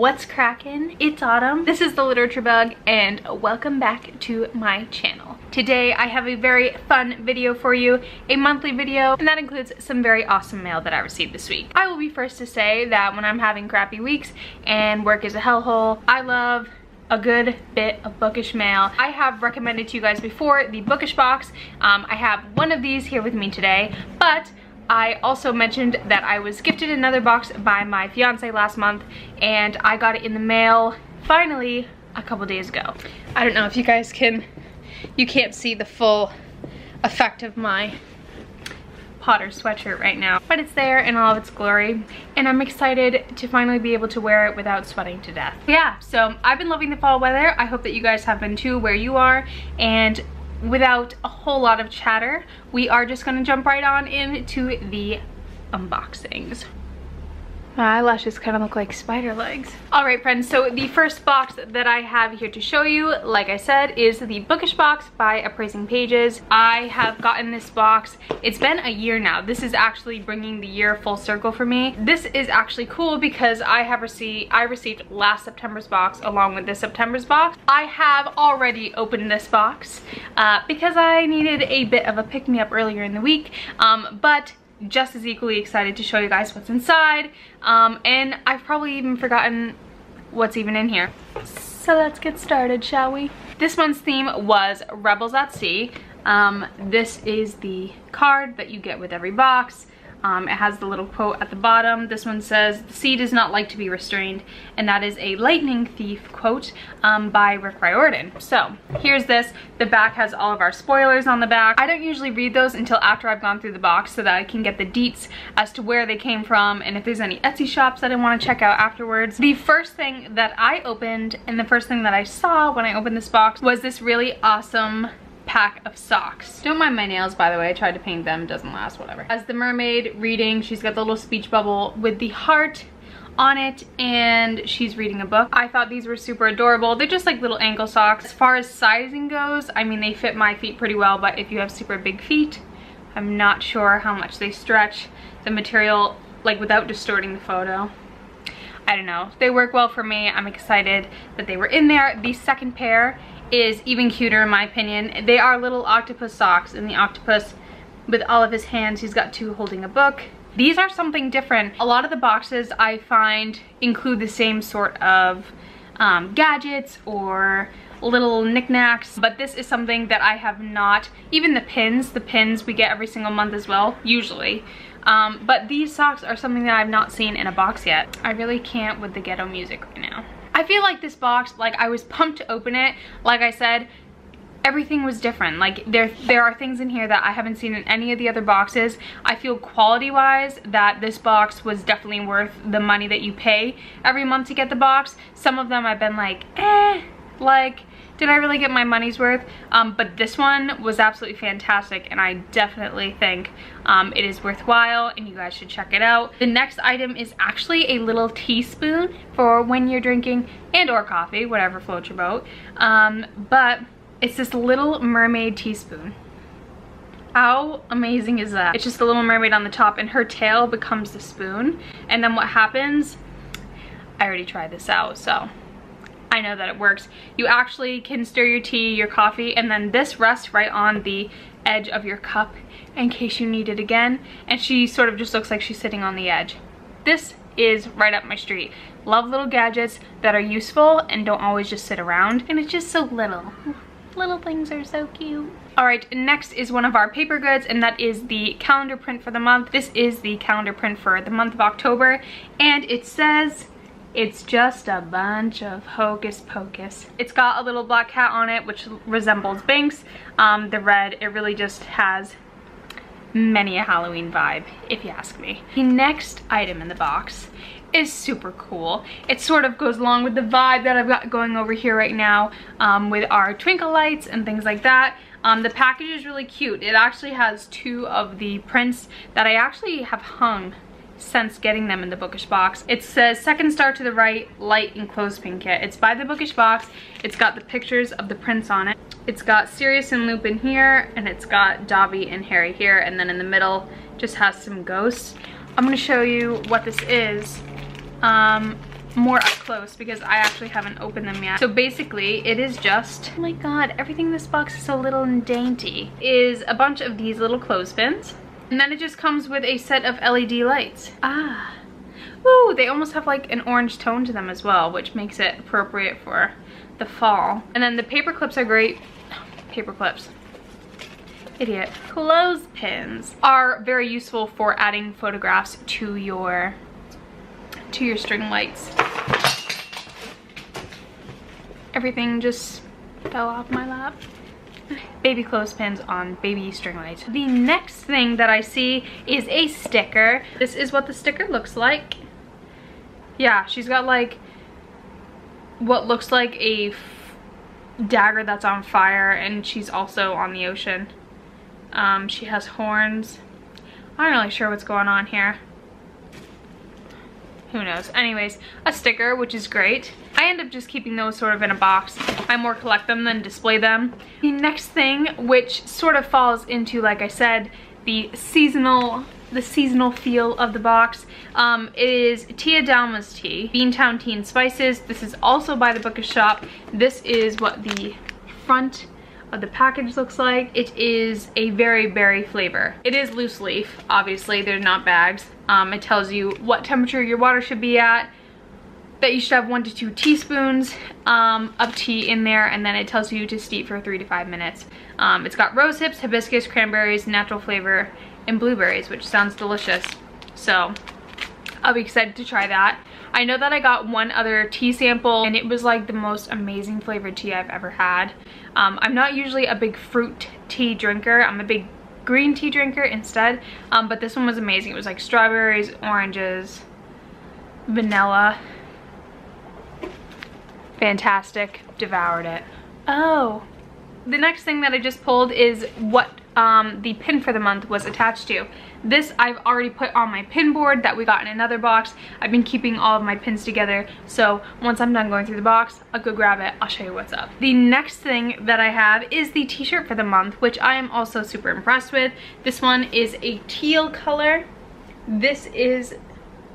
What's crackin'? It's autumn. This is the Literature Bug and welcome back to my channel. Today I have a very fun video for you, a monthly video, and that includes some very awesome mail that I received this week. I will be first to say that when I'm having crappy weeks and work is a hellhole, I love a good bit of bookish mail. I have recommended to you guys before the Bookish Box. I have one of these here with me today, but I also mentioned that I was gifted another box by my fiance last month, and I got it in the mail finally a couple days ago. I don't know if you guys you can't see the full effect of my Potter sweatshirt right now, but it's there in all of its glory, and I'm excited to finally be able to wear it without sweating to death. Yeah, so I've been loving the fall weather. I hope that you guys have been too where you are, and without a whole lot of chatter, we are just gonna jump right on into the unboxings. My eyelashes kind of look like spider legs. All right, friends, so the first box that I have here to show you, like I said, is the Bookish Box by Appraising Pages. I have gotten this box, it's been a year now. This is actually bringing the year full circle for me. This is actually cool because I received last September's box along with this September's box. I have already opened this box because I needed a bit of a pick-me-up earlier in the week, but just as equally excited to show you guys what's inside, and I've probably even forgotten what's even in here. So let's get started, shall we? This month's theme was Rebels at Sea. This is the card that you get with every box. It has the little quote at the bottom. This one says, "The sea does not like to be restrained," and that is a Lightning Thief quote by Rick Riordan. So here's this. The back has all of our spoilers on the back. I don't usually read those until after I've gone through the box so that I can get the deets as to where they came from and if there's any Etsy shops that I want to check out afterwards. The first thing that I opened and the first thing that I saw when I opened this box was this really awesome pack of socks. Don't mind my nails, by the way. I tried to paint them, doesn't last, whatever. As the mermaid reading, she's got the little speech bubble with the heart on it, and she's reading a book. I thought these were super adorable. They're just like little ankle socks. As far as sizing goes, I mean, they fit my feet pretty well, but if you have super big feet, I'm not sure how much they stretch the material, like without distorting the photo. I don't know. They work well for me. I'm excited that they were in there. The second pair is even cuter in my opinion. They are little octopus socks, and the octopus with all of his hands, he's got two holding a book. These are something different. A lot of the boxes I find include the same sort of gadgets or little knickknacks, but this is something that I have not. Even the pins we get every single month as well, usually. But these socks are something that I've not seen in a box yet. I really can't with the ghetto music right now. I feel like this box, like I was pumped to open it. Like I said, everything was different. Like there are things in here that I haven't seen in any of the other boxes. I feel quality wise that this box was definitely worth the money that you pay every month to get the box. Some of them I've been like, like, did I really get my money's worth? But this one was absolutely fantastic, and I definitely think it is worthwhile, and you guys should check it out. The next item is actually a little teaspoon for when you're drinking and or coffee, whatever floats your boat. But it's this little mermaid teaspoon. How amazing is that? It's just a little mermaid on the top, and her tail becomes the spoon. And then what happens, I already tried this out, so I know that it works. You actually can stir your tea, your coffee, and then this rests right on the edge of your cup in case you need it again. And she sort of just looks like she's sitting on the edge. This is right up my street. Love little gadgets that are useful and don't always just sit around. And it's just so little. Little things are so cute. All right, next is one of our paper goods, and that is the calendar print for the month. This is the calendar print for the month of October, and it says, "It's just a bunch of hocus pocus." It's got a little black cat on it, which resembles Binks. The red, it really just has many a Halloween vibe, if you ask me. The next item in the box is super cool. It sort of goes along with the vibe that I've got going over here right now with our twinkle lights and things like that. The package is really cute. It actually has two of the prints that I actually have hung since getting them in the Bookish Box. It says "Second Star to the Right, Light and Clothespin Kit." It's by the Bookish Box. It's got the pictures of the prints on it. It's got Sirius and Lupin here, and it's got Dobby and Harry here, and then in the middle just has some ghosts. I'm gonna show you what this is. more up close because I actually haven't opened them yet. So basically it is just, oh my god, everything in this box is so little and dainty, is a bunch of these little clothespins. And then it just comes with a set of LED lights. Ah, ooh, they almost have like an orange tone to them as well, which makes it appropriate for the fall. And then the paper clips are great. Paper clips. Idiot. Clothespins are very useful for adding photographs to your string lights. Everything just fell off my lap. Baby clothespins on baby string lights. The next thing that I see is a sticker. This is what the sticker looks like. Yeah, she's got like what looks like a dagger that's on fire, and she's also on the ocean. She has horns. I'm not really sure what's going on here. Who knows? Anyways, a sticker, which is great. I end up just keeping those sort of in a box. I more collect them than display them. The next thing, which sort of falls into, like I said, the seasonal feel of the box, is Tia Dalma's tea, Beantown Tea and Spices. This is also by the Bookish shop. This is what the front of the package looks like. It is a very berry flavor. It is loose leaf, obviously, they're not bags. It tells you what temperature your water should be at, that you should have 1 to 2 teaspoons of tea in there, and then it tells you to steep for 3 to 5 minutes. It's got rose hips, hibiscus, cranberries, natural flavor, and blueberries, which sounds delicious. So I'll be excited to try that. I know that I got one other tea sample, and it was like the most amazing flavored tea I've ever had. I'm not usually a big fruit tea drinker. I'm a big green tea drinker instead, but this one was amazing. It was like strawberries, oranges, vanilla. Fantastic. Devoured it. Oh, the next thing that I just pulled is what the pin for the month was attached to. This I've already put on my pin board that we got in another box. I've been keeping all of my pins together, so once I'm done going through the box, I'll go grab it. I'll show you what's up. The next thing that I have is the t-shirt for the month, which I am also super impressed with. This one is a teal color. This is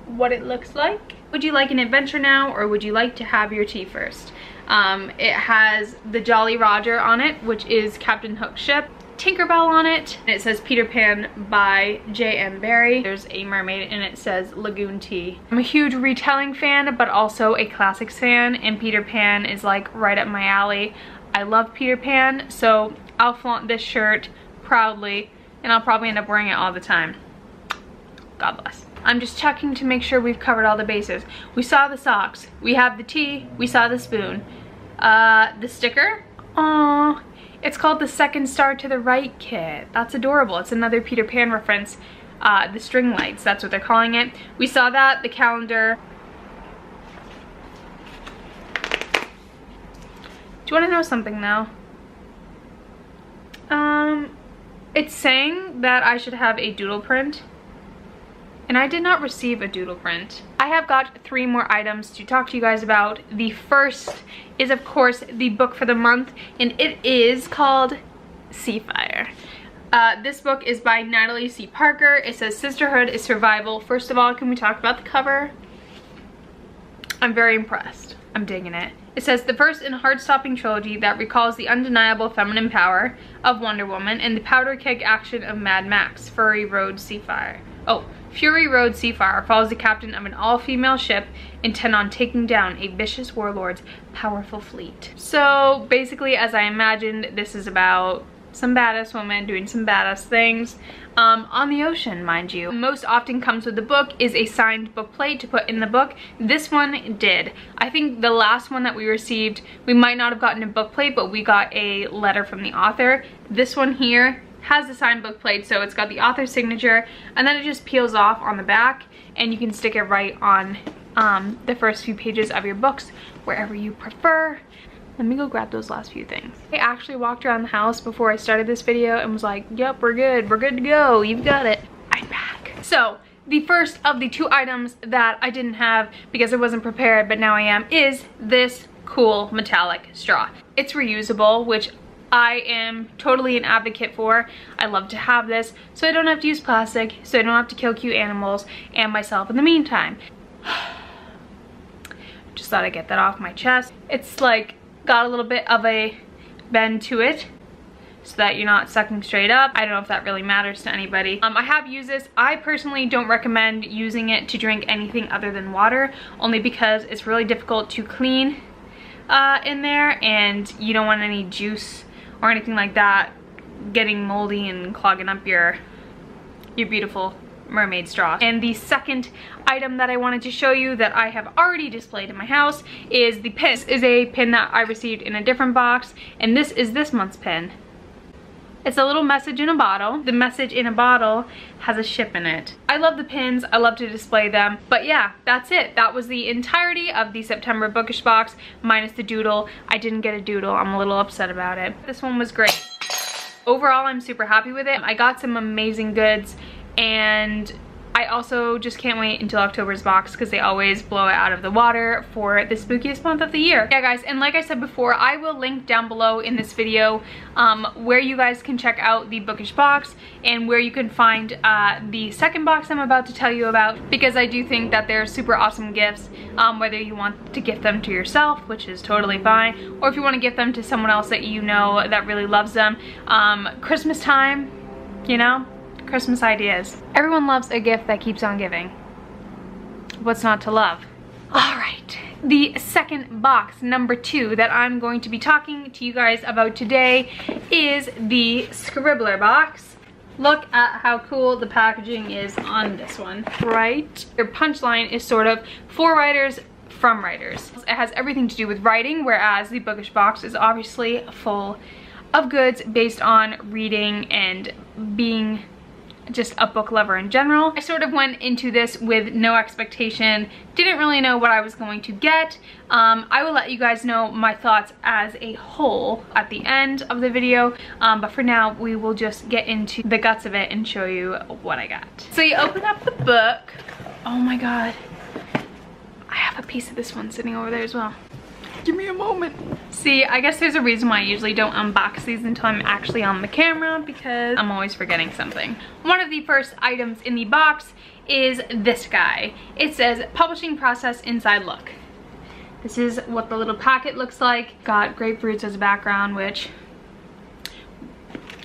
what it looks like. Would you like an adventure now, or would you like to have your tea first? It has the Jolly Roger on it, which is Captain Hook's ship. Tinkerbell on it, and it says Peter Pan by J.M. Barrie. There's a mermaid and it says Lagoon Tea. I'm a huge retelling fan, but also a classics fan, and Peter Pan is like right up my alley. I love Peter Pan, so I'll flaunt this shirt proudly, and I'll probably end up wearing it all the time. God bless. I'm just checking to make sure we've covered all the bases. We saw the socks, we have the tea, we saw the spoon. The sticker, aww. It's called the Second Star to the Right kit. That's adorable. It's another Peter Pan reference. The string lights, that's what they're calling it. We saw that, the calendar. Do you want to know something though? It's saying that I should have a doodle print, and I did not receive a doodle print. I have got 3 more items to talk to you guys about. The first is, of course, the book for the month, and it is called Seafire. This book is by Natalie C. Parker. It says Sisterhood is Survival. First of all, can we talk about the cover? I'm very impressed. I'm digging it. It says the first in a heart-stopping trilogy that recalls the undeniable feminine power of Wonder Woman and the powder keg action of Mad Max, Fury Road Seafire. Oh, Fury Road Seafire follows the captain of an all-female ship intent on taking down a vicious warlord's powerful fleet. So basically, as I imagined, this is about some badass woman doing some badass things on the ocean, mind you. Most often comes with the book is a signed book plate to put in the book. This one did. I think the last one that we received, we might not have gotten a book plate, but we got a letter from the author. This one here has the signed book plate, so it's got the author's signature, and then it just peels off on the back, and you can stick it right on the first few pages of your books, wherever you prefer. Let me go grab those last few things. I actually walked around the house before I started this video and was like, yep, we're good to go, you've got it. I'm back. So the first of the 2 items that I didn't have because I wasn't prepared, but now I am, is this cool metallic straw. It's reusable, which I am totally an advocate for. I love to have this so I don't have to use plastic, so I don't have to kill cute animals and myself in the meantime. Just thought I'd get that off my chest. It's like got a little bit of a bend to it so that you're not sucking straight up. I don't know if that really matters to anybody. I have used this. I personally don't recommend using it to drink anything other than water, only because it's really difficult to clean in there, and you don't want any juice or anything like that getting moldy and clogging up your beautiful mermaid straw. And the second item that I wanted to show you that I have already displayed in my house is the pin. This is a pin that I received in a different box, and this is this month's pin. It's a little message in a bottle. The message in a bottle has a ship in it. I love the pins, I love to display them, but yeah, that's it. That was the entirety of the September Bookish box, minus the doodle. I didn't get a doodle, I'm a little upset about it. This one was great. Overall, I'm super happy with it. I got some amazing goods, and I also just can't wait until October's box because they always blow it out of the water for the spookiest month of the year. Yeah guys, and like I said before, I will link down below in this video where you guys can check out the Bookish box and where you can find the second box I'm about to tell you about, because I do think that they're super awesome gifts, whether you want to gift them to yourself, which is totally fine, or if you want to gift them to someone else that you know that really loves them. Christmas time, you know? Christmas ideas. Everyone loves a gift that keeps on giving. What's not to love? All right, the second box, number 2, that I'm going to be talking to you guys about today is the Scribbler box. Look at how cool the packaging is on this one, right? Your punchline is sort of for writers, from writers. It has everything to do with writing, whereas the Bookish box is obviously full of goods based on reading and being just a book lover in general. I sort of went into this with no expectation, didn't really know what I was going to get. I will let you guys know my thoughts as a whole at the end of the video, but for now we will just get into the guts of it and show you what I got. So you open up the book. Oh my god, I have a piece of this one sitting over there as well. Give me a moment. See, I guess there's a reason why I usually don't unbox these until I'm actually on the camera, because I'm always forgetting something. One of the first items in the box is this guy. It says Publishing Process Inside Look. This is what the little packet looks like. Got grapefruits as a background, which,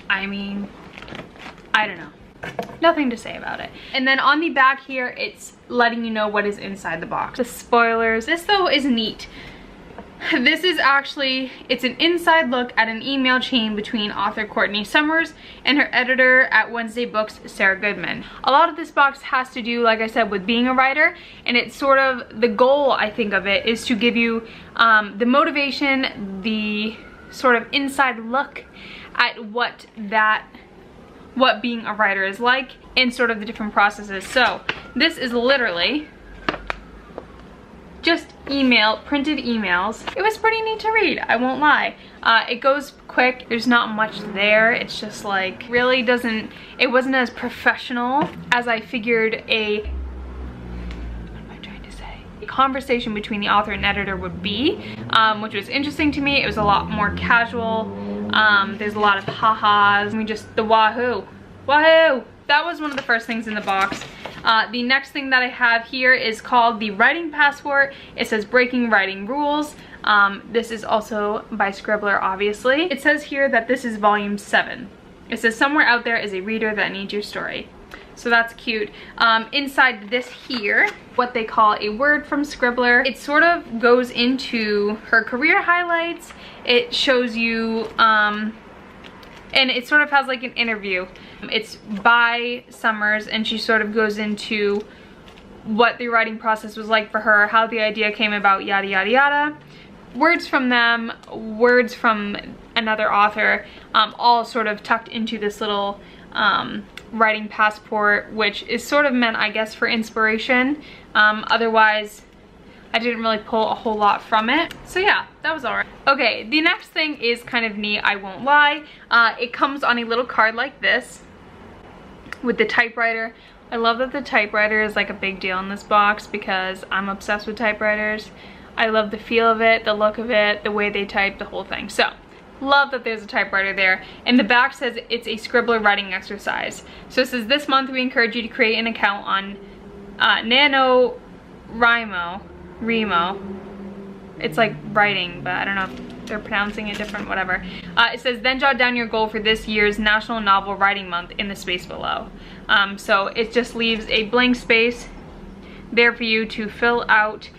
I mean, I don't know. Nothing to say about it. And then on the back here, it's letting you know what is inside the box. The spoilers. This though is neat. This is actually, it's an inside look at an email chain between author Courtney Summers and her editor at Wednesday Books, Sarah Goodman. A lot of this box has to do, like I said, with being a writer, and it's sort of, the goal, I think, of it is to give you the motivation, the sort of inside look at what being a writer is like, and sort of the different processes. So this is literally just printed emails. It was pretty neat to read, I won't lie. It goes quick, there's not much there. It's just like, really doesn't, it wasn't as professional as I figured a conversation between the author and editor would be, which was interesting to me. It was a lot more casual. There's a lot of ha-has. I mean, just the wahoo. Wahoo! That was one of the first things in the box. The next thing that I have here is called the Writing Passport. It says Breaking Writing Rules. This is also by Scribbler, obviously. It says here that this is volume 7. It says somewhere out there is a reader that needs your story. So that's cute. Inside this here, what they call a word from Scribbler. It sort of goes into her career highlights. It shows you, and it sort of has like an interview. It's by Summers, and she sort of goes into what the writing process was like for her, how the idea came about, yada yada yada. Words from them, words from another author, all sort of tucked into this little writing passport, which is sort of meant, I guess, for inspiration. Otherwise, I didn't really pull a whole lot from it. So yeah, that was alright. Okay, the next thing is kind of neat, I won't lie. It comes on a little card like this with the typewriter. I love that the typewriter is like a big deal in this box because I'm obsessed with typewriters. I love the feel of it, the look of it, the way they type, the whole thing. So, love that there's a typewriter there. And the back says it's a Scribbler writing exercise. So it says, this month we encourage you to create an account on NaNoWriMo. It's like writing, but I don't know if they're pronouncing it different, whatever. It says, then jot down your goal for this year's National Novel Writing Month in the space below. So it just leaves a blank space there for you to fill out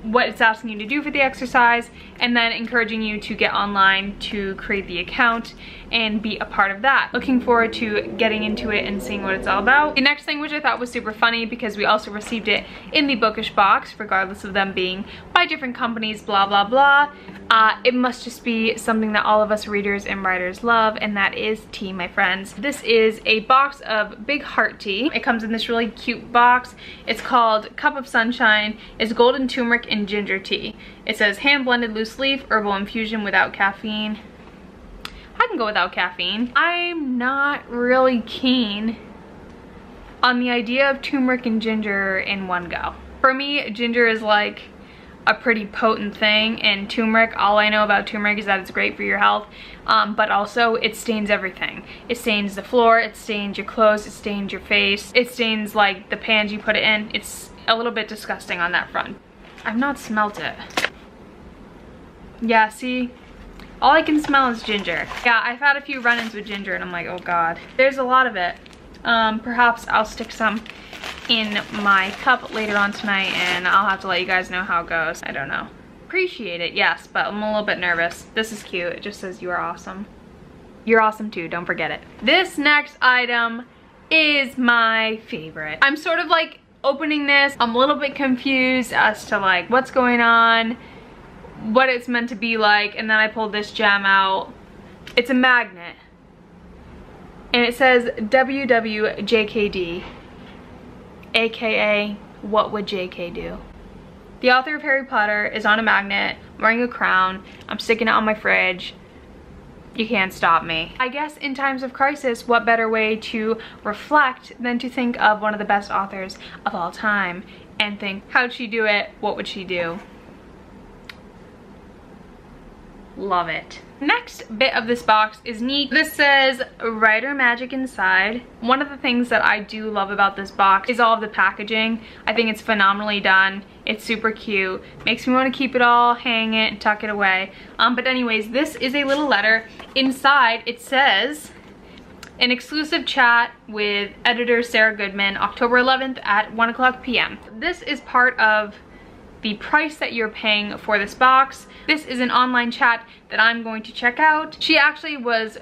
what it's asking you to do for the exercise, and then encouraging you to get online to create the account and be a part of that. Looking forward to getting into it and seeing what it's all about. The next thing, which I thought was super funny because we also received it in the Bookish box, regardless of them being by different companies, blah blah blah, it must just be something that all of us readers and writers love, and that is tea, my friends. This is a box of Big Heart tea. It comes in this really cute box. It's called Cup of Sunshine. It's golden turmeric and ginger tea. It says hand blended loose leaf herbal infusion without caffeine. I can go without caffeine. I'm not really keen on the idea of turmeric and ginger in one go. For me, ginger is like a pretty potent thing, and turmeric, all I know about turmeric is that it's great for your health, but also it stains everything. It stains the floor, it stains your clothes, it stains your face, it stains like the pans you put it in. It's a little bit disgusting on that front. I've not smelt it. Yeah, see? All I can smell is ginger. Yeah, I've had a few run-ins with ginger and I'm like, oh god. There's a lot of it. Perhaps I'll stick some in my cup later on tonight and I'll have to let you guys know how it goes. I don't know. Appreciate it, yes, but I'm a little bit nervous. This is cute. It just says you are awesome. You're awesome too, don't forget it. This next item is my favorite. I'm sort of like opening this. I'm a little bit confused as to like what's going on, what it's meant to be like, and then I pulled this gem out. It's a magnet. And it says WWJKD, aka what would JK do? The author of Harry Potter is on a magnet, wearing a crown. I'm sticking it on my fridge. You can't stop me. I guess in times of crisis, what better way to reflect than to think of one of the best authors of all time and think, how'd she do it? What would she do? Love it. Next bit of this box is neat. This says writer magic inside. One of the things that I do love about this box is all of the packaging. I think it's phenomenally done. It's super cute. Makes me want to keep it all, hang it, and tuck it away. But anyways, this is a little letter. Inside it says, an exclusive chat with editor Sarah Goodman, October 11th at 1:00 p.m. This is part of the price that you're paying for this box. This is an online chat that I'm going to check out. She actually was,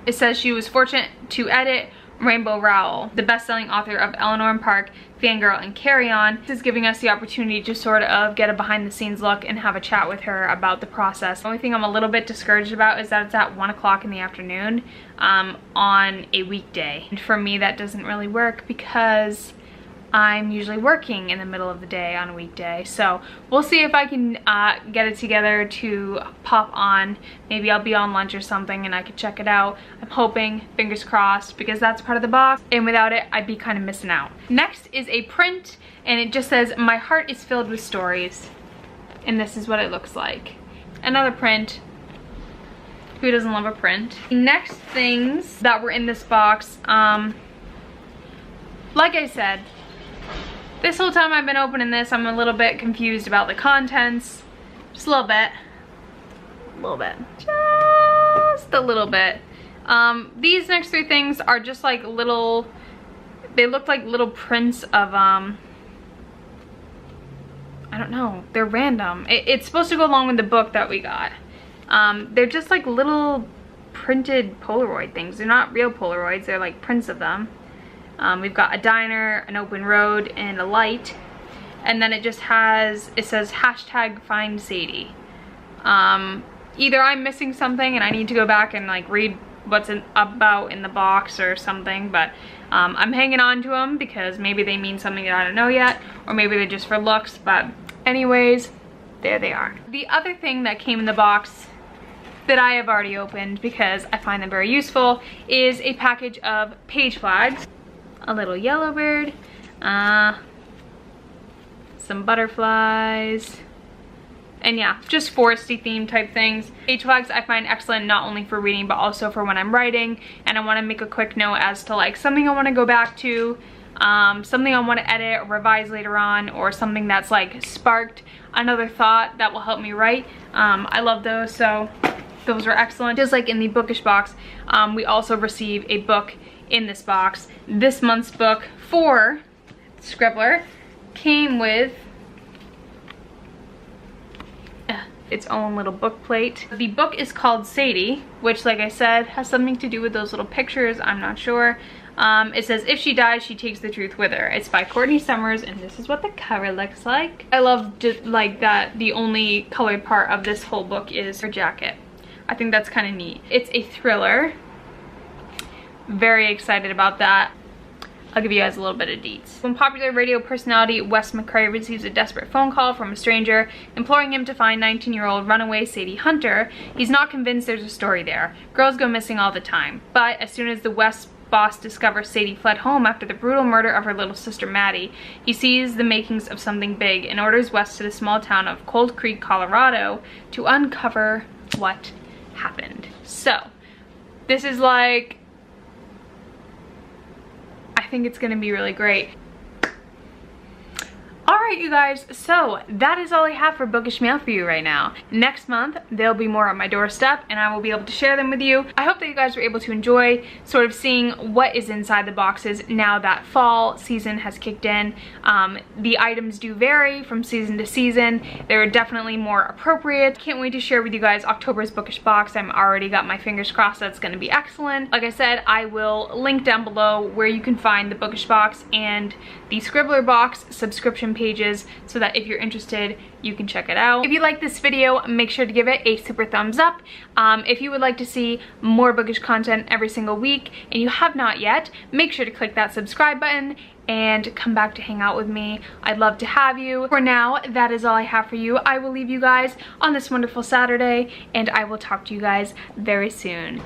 it says she was fortunate to edit Rainbow Rowell, the best-selling author of Eleanor and Park, Fangirl, and Carry On. This is giving us the opportunity to sort of get a behind-the-scenes look and have a chat with her about the process. The only thing I'm a little bit discouraged about is that it's at 1:00 in the afternoon on a weekday. And for me, that doesn't really work because I'm usually working in the middle of the day on a weekday. So we'll see if I can get it together to pop on. Maybe I'll be on lunch or something and I could check it out. I'm hoping, fingers crossed, because that's part of the box, and without it I'd be kind of missing out. Next is a print, and it just says, my heart is filled with stories. And this is what it looks like. Another print. Who doesn't love a print? Next things that were in this box, like I said, this whole time I've been opening this, I'm a little bit confused about the contents. Just a little bit. A little bit. Just a little bit. These next three things are just like little, they look like little prints of, I don't know, they're random. It's supposed to go along with the book that we got. They're just like little printed Polaroid things. They're not real Polaroids, they're like prints of them. We've got a diner, an open road, and a light. And then it just has, it says hashtag find Sadie. Either I'm missing something and I need to go back and like read what's about in the box or something, but I'm hanging on to them because maybe they mean something that I don't know yet, or maybe they're just for looks, but anyways, there they are. The other thing that came in the box that I have already opened because I find them very useful is a package of page flags. A little yellow bird, some butterflies, and yeah, just foresty theme type things. Page flags I find excellent not only for reading but also for when I'm writing and I want to make a quick note as to like something I want to go back to something I want to edit or revise later on, or something that's like sparked another thought that will help me write. I love those, so those are excellent. Just like in the Bookish box, we also receive a book in this box. This month's book for Scribbler came with its own little book plate. The book is called Sadie, which, like I said, has something to do with those little pictures. I'm not sure. It says, if she dies, she takes the truth with her. It's by Courtney Summers, and this is what the cover looks like. I love just like that the only colored part of this whole book is her jacket. I think that's kind of neat. It's a thriller. Very excited about that. I'll give you guys a little bit of deets. When popular radio personality Wes McCrae receives a desperate phone call from a stranger imploring him to find 19-year-old runaway Sadie Hunter, he's not convinced there's a story there. Girls go missing all the time. But as soon as the Wes boss discovers Sadie fled home after the brutal murder of her little sister Maddie, he sees the makings of something big and orders Wes to the small town of Cold Creek, Colorado to uncover what happened. So, this is like, I think it's gonna be really great. Alright, you guys, so that is all I have for bookish mail for you right now. Next month, there'll be more on my doorstep and I will be able to share them with you. I hope that you guys were able to enjoy sort of seeing what is inside the boxes now that fall season has kicked in. The items do vary from season to season. They're definitely more appropriate. Can't wait to share with you guys October's bookish box. I'm already got my fingers crossed that's gonna be excellent. Like I said, I will link down below where you can find the bookish box and the Scribbler box subscription pages so that if you're interested, you can check it out. If you like this video, make sure to give it a super thumbs up. If you would like to see more bookish content every single week and you have not yet, make sure to click that subscribe button and come back to hang out with me. I'd love to have you. For now, that is all I have for you. I will leave you guys on this wonderful Saturday and I will talk to you guys very soon.